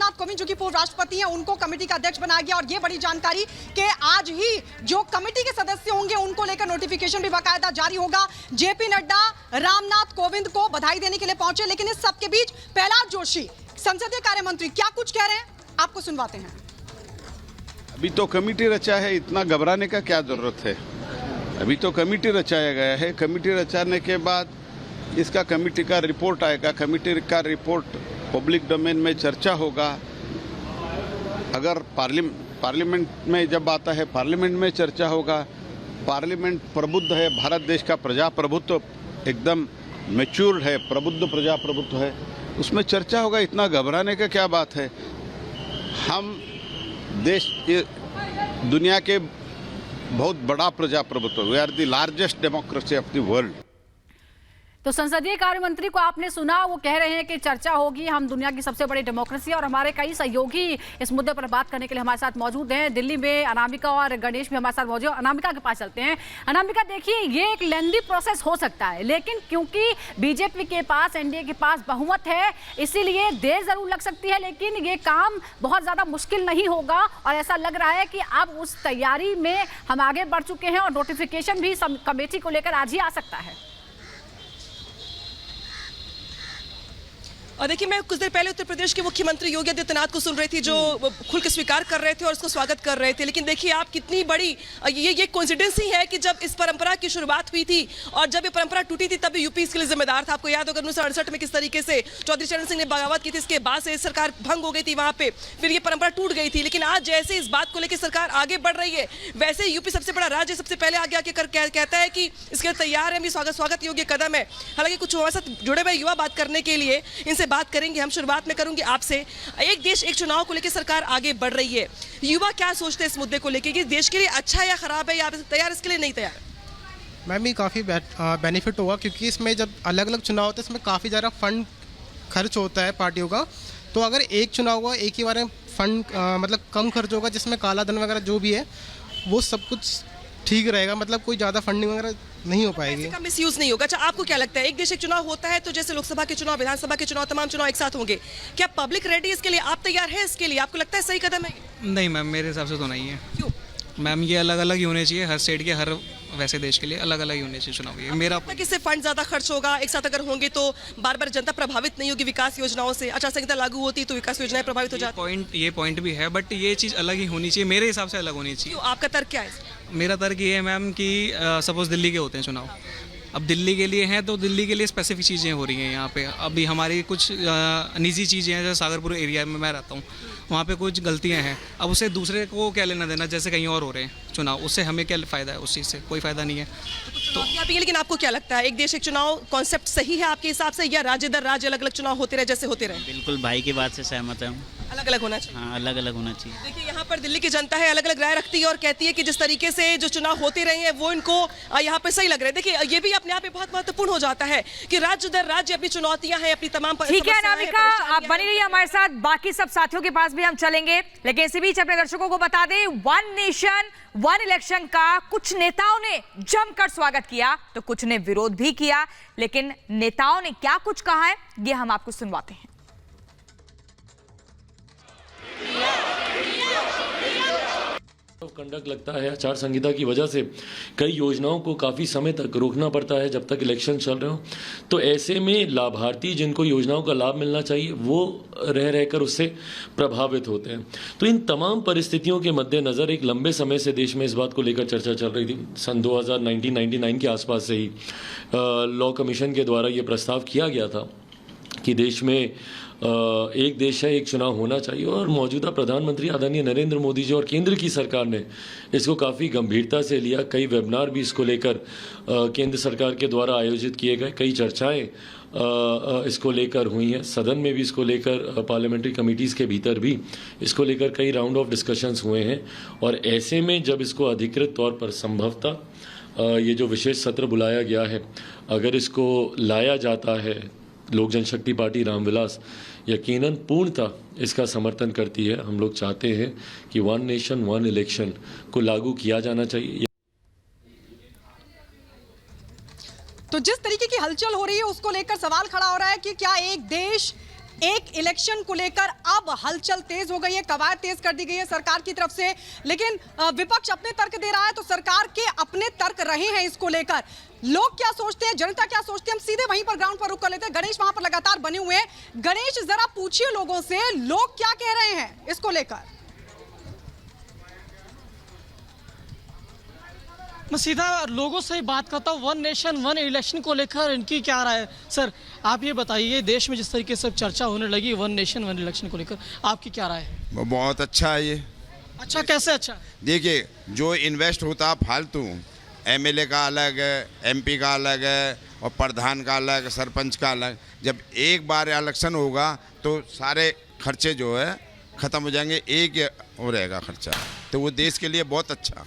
रामनाथ कोविंद जो कि पूर्व राष्ट्रपति हैं, उनको कमेटी का अध्यक्ष बनाया गया। और ये बड़ी जानकारी कि आज ही जो कमेटी के सदस्य होंगे उनको लेकर नोटिफिकेशन भी बाकायदा जारी होगा। जेपी नड्डा रामनाथ कोविंद को बधाई देने के लिए पहुंचे, लेकिन इस सबके बीच प्रहलाद जोशी संसदीय कार्य मंत्री क्या कुछ कह रहे हैं, आपको सुनवाते हैं। अभी तो कमेटी रचा है, इतना घबराने का क्या जरूरत है। अभी तो कमेटी रचाया गया है। कमेटी रचाने के बाद इसका कमेटी का रिपोर्ट आएगा। कमेटी का रिपोर्ट पब्लिक डोमेन में चर्चा होगा। अगर पार्लियामेंट में जब आता है, पार्लियामेंट में चर्चा होगा। पार्लियामेंट प्रबुद्ध है, भारत देश का प्रजाप्रभुत्व एकदम मैच्योर्ड है, प्रबुद्ध प्रजाप्रभुत्व है, उसमें चर्चा होगा। इतना घबराने का क्या बात है। हम देश दुनिया के बहुत बड़ा प्रजाप्रभुत्व, we are the largest democracy of the world. तो संसदीय कार्य मंत्री को आपने सुना, वो कह रहे हैं कि चर्चा होगी, हम दुनिया की सबसे बड़ी डेमोक्रेसी। और हमारे कई सहयोगी इस मुद्दे पर बात करने के लिए हमारे साथ मौजूद हैं। दिल्ली में अनामिका और गणेश भी हमारे साथ मौजूद हैं। अनामिका के पास चलते हैं। अनामिका, देखिए, ये एक लेंदी प्रोसेस हो सकता है, लेकिन क्योंकि बीजेपी के पास, एनडीए के पास बहुमत है, इसीलिए देर जरूर लग सकती है, लेकिन ये काम बहुत ज्यादा मुश्किल नहीं होगा। और ऐसा लग रहा है कि अब उस तैयारी में हम आगे बढ़ चुके हैं और नोटिफिकेशन भी कमेटी को लेकर आज ही आ सकता है। और देखिए, मैं कुछ देर पहले उत्तर प्रदेश के मुख्यमंत्री योगी आदित्यनाथ को सुन रही थी, जो खुल के स्वीकार कर रहे थे और उसको स्वागत कर रहे थे। लेकिन देखिए आप, कितनी बड़ी ये कोइंसिडेंस ही है कि जब इस परंपरा की शुरुआत हुई थी और जब ये परंपरा टूटी थी, तब यूपी इसके लिए जिम्मेदार था। आपको याद होगा 1968 में किस तरीके से चौधरी चरण सिंह ने बगावत की थी, इसके बाद से सरकार भंग हो गई थी वहां पे, फिर ये परंपरा टूट गई थी। लेकिन आज जैसे इस बात को लेकर सरकार आगे बढ़ रही है, वैसे यूपी सबसे बड़ा राज्य सबसे पहले आगे आके कहता है कि इसके लिए तैयार है, स्वागत योग्य कदम है। हालांकि कुछ हमारे साथ जुड़े हुए युवा बात करने के लिए इनसे बात करेंगे। हम शुरुआत में करूंगी आपसे, एक देश एक चुनाव को लेकर सरकार आगे बढ़ रही है, युवा क्या सोचते हैं इस मुद्दे को लेकर कि देश के लिए अच्छा है या खराब है, या तैयार इसके लिए नहीं तैयार? मैम, ये काफ़ी बेनिफिट होगा, क्योंकि इसमें जब अलग अलग चुनाव होते हैं इसमें काफ़ी ज़्यादा फंड खर्च होता है पार्टियों का। तो अगर एक चुनाव हुआ, एक ही बार में फंड मतलब कम खर्च होगा, जिसमें काला धन वगैरह जो भी है वो सब कुछ ठीक रहेगा, मतलब कोई ज़्यादा फंडिंग वगैरह नहीं हो पाएगी, का मिसयूज नहीं होगा। अच्छा, आपको क्या लगता है, एक देश एक चुनाव होता है तो जैसे लोकसभा के चुनाव, विधानसभा के चुनाव, तमाम चुनाव एक साथ होंगे, क्या पब्लिक रेडी इसके लिए? आप तैयार है इसके लिए? आपको लगता है सही कदम है? नहीं मैम, मेरे हिसाब से तो नहीं है। क्यों? मैम, ये अलग अलग ही होने चाहिए, हर स्टेट के, हर वैसे देश के लिए अलग अलग ही होने चाहिए चुनाव। ये मेरा किससे फंड ज्यादा खर्च होगा? एक साथ अगर होंगे तो बार बार जनता प्रभावित नहीं होगी विकास योजनाओं से। आचार संहिता लागू होती तो विकास योजनाएं प्रभावित हो जाती। ये पॉइंट भी है, बट ये चीज़ अलग ही होनी चाहिए, मेरे हिसाब से अलग होनी चाहिए। आपका तर्क क्या है? मेरा तर्क ये है मैम कि सपोज दिल्ली के होते हैं चुनाव, अब दिल्ली के लिए हैं तो दिल्ली के लिए स्पेसिफिक चीज़ें हो रही हैं यहाँ पे। अभी हमारी कुछ निजी चीज़ें हैं, जैसे सागरपुर एरिया में मैं रहता हूँ, वहाँ पे कुछ गलतियाँ हैं। अब उससे दूसरे को क्या लेना देना, जैसे कहीं और हो रहे हैं चुनाव, उससे हमें क्या फ़ायदा है? उस चीज़ से कोई फ़ायदा नहीं है। तो लेकिन आपको क्या लगता है, एक देश एक चुनाव कॉन्सेप्ट सही है आपके हिसाब से, या राज्य दर राज्य अलग अलग चुनाव होते रहे जैसे होते रहे? बिल्कुल भाई की बात से सहमत है। अलग अलग होना चाहिए। हाँ, अलग अलग होना चाहिए। देखिए, यहाँ पर दिल्ली की जनता है, अलग अलग राय रखती है और कहती है कि जिस तरीके से जो चुनाव होते रहे हैं वो इनको यहाँ पे सही लग रहा है। देखिए, ये भी अपने आप में बहुत महत्वपूर्ण हो जाता है कि राज्य दर राज्य अपनी चुनौतियां हैं, अपनी तमाम। ठीक है अनामिका, आप बनी रहिए हमारे साथ, बाकी सब साथियों के पास भी हम चलेंगे, लेकिन इसी बीच अपने दर्शकों को बता दें, वन नेशन वन इलेक्शन का कुछ नेताओं ने जमकर स्वागत किया तो कुछ ने विरोध भी किया, लेकिन नेताओं ने क्या कुछ कहा है ये हम आपको सुनवाते हैं। कंडक्ट लगता है, आचार संहिता की वजह से कई योजनाओं को काफ़ी समय तक रोकना पड़ता है जब तक इलेक्शन चल रहे हो। तो ऐसे में लाभार्थी जिनको योजनाओं का लाभ मिलना चाहिए वो रहकर उससे प्रभावित होते हैं। तो इन तमाम परिस्थितियों के मद्देनज़र एक लंबे समय से देश में इस बात को लेकर चर्चा चल रही थी। सन 1999 के आसपास से ही लॉ कमीशन के द्वारा ये प्रस्ताव किया गया था कि देश में एक देश है एक चुनाव होना चाहिए, और मौजूदा प्रधानमंत्री आदरणीय नरेंद्र मोदी जी और केंद्र की सरकार ने इसको काफ़ी गंभीरता से लिया। कई वेबिनार भी इसको लेकर केंद्र सरकार के द्वारा आयोजित किए गए, कई चर्चाएं इसको लेकर हुई हैं, सदन में भी इसको लेकर, पार्लियामेंट्री कमिटीज़ के भीतर भी इसको लेकर कई राउंड ऑफ डिस्कशंस हुए हैं। और ऐसे में जब इसको अधिकृत तौर पर संभवतः ये जो विशेष सत्र बुलाया गया है, अगर इसको लाया जाता है, लोक जनशक्ति पार्टी रामविलास यकीनन पूर्णतः इसका समर्थन करती है। हम लोग चाहते हैं कि वन नेशन वन इलेक्शन को लागू किया जाना चाहिए। तो जिस तरीके की हलचल हो रही है उसको लेकर सवाल खड़ा हो रहा है कि क्या एक देश एक इलेक्शन को लेकर अब हलचल तेज हो गई है, कवायद तेज कर दी गई है सरकार की तरफ से, लेकिन विपक्ष अपने तर्क दे रहा है तो सरकार के अपने तर्क रहे हैं इसको लेकर। लोग क्या सोचते हैं, जनता क्या सोचते हैं, हम सीधे वहीं पर ग्राउंड पर रुक कर लेते हैं। गणेश वहां पर लगातार बने हुए हैं। गणेश, जरा पूछिए लोगों से, लोग क्या कह रहे हैं इसको लेकर। मैं सीधा लोगों से ही बात करता हूँ। वन नेशन वन इलेक्शन को लेकर इनकी क्या राय है? सर आप ये बताइए, देश में जिस तरीके से चर्चा होने लगी वन नेशन वन इलेक्शन को लेकर, आपकी क्या राय है? बहुत अच्छा है ये। अच्छा कैसे अच्छा? देखिए, जो इन्वेस्ट होता फालतू, एमएलए का अलग है, एमपी का अलग है, और प्रधान का अलग, सरपंच का अलग, जब एक बार इलेक्शन होगा तो सारे खर्चे जो है ख़त्म हो जाएंगे, एक हो रहेगा खर्चा, तो वो देश के लिए बहुत अच्छा।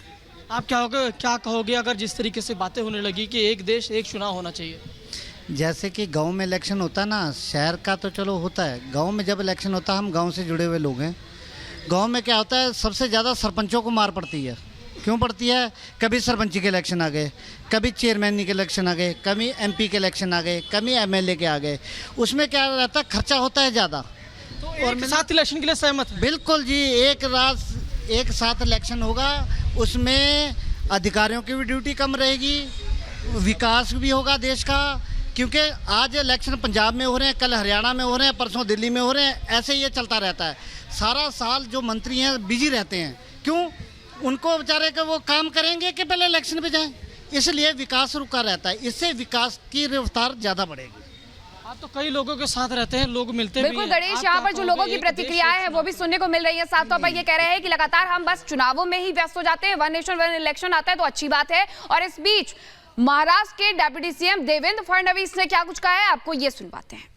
आप क्या कहोगे अगर जिस तरीके से बातें होने लगी कि एक देश एक चुनाव होना चाहिए? जैसे कि गांव में इलेक्शन होता है ना, शहर का तो चलो होता है, गांव में जब इलेक्शन होता है, हम गांव से जुड़े हुए लोग हैं, गांव में क्या होता है, सबसे ज़्यादा सरपंचों को मार पड़ती है। क्यों पड़ती है? कभी सरपंची के इलेक्शन आ गए, कभी चेयरमैन के इलेक्शन आ गए, कभी एमपी के इलेक्शन आ गए, कभी एमएलए के आ गए। उसमें क्या रहता है, खर्चा होता है ज़्यादा। तो एक साथ इलेक्शन के लिए सहमत है? बिल्कुल जी, एक साथ इलेक्शन होगा, उसमें अधिकारियों की भी ड्यूटी कम रहेगी, विकास भी होगा देश का। क्योंकि आज इलेक्शन पंजाब में हो रहे हैं, कल हरियाणा में हो रहे हैं, परसों दिल्ली में हो रहे हैं, ऐसे ये चलता रहता है। सारा साल जो मंत्री हैं बिजी रहते हैं, क्यों? उनको बेचारे के वो काम करेंगे कि पहले इलेक्शन पे जाएं, इसलिए विकास रुका रहता है। इससे विकास की रफ्तार ज़्यादा बढ़ेगी। आप तो कई लोगों के साथ रहते हैं, लोग मिलते भी हैं। बिल्कुल गणेश, यहाँ पर जो लोगों की प्रतिक्रियाएं हैं वो भी सुनने को मिल रही है। साफ तौर पर ये कह रहे हैं कि लगातार हम बस चुनावों में ही व्यस्त हो जाते हैं, वन नेशन वन इलेक्शन आता है तो अच्छी बात है। और इस बीच महाराष्ट्र के डिप्टी सीएम देवेंद्र फडणवीस ने क्या कुछ कहा है, आपको ये सुनवाते हैं।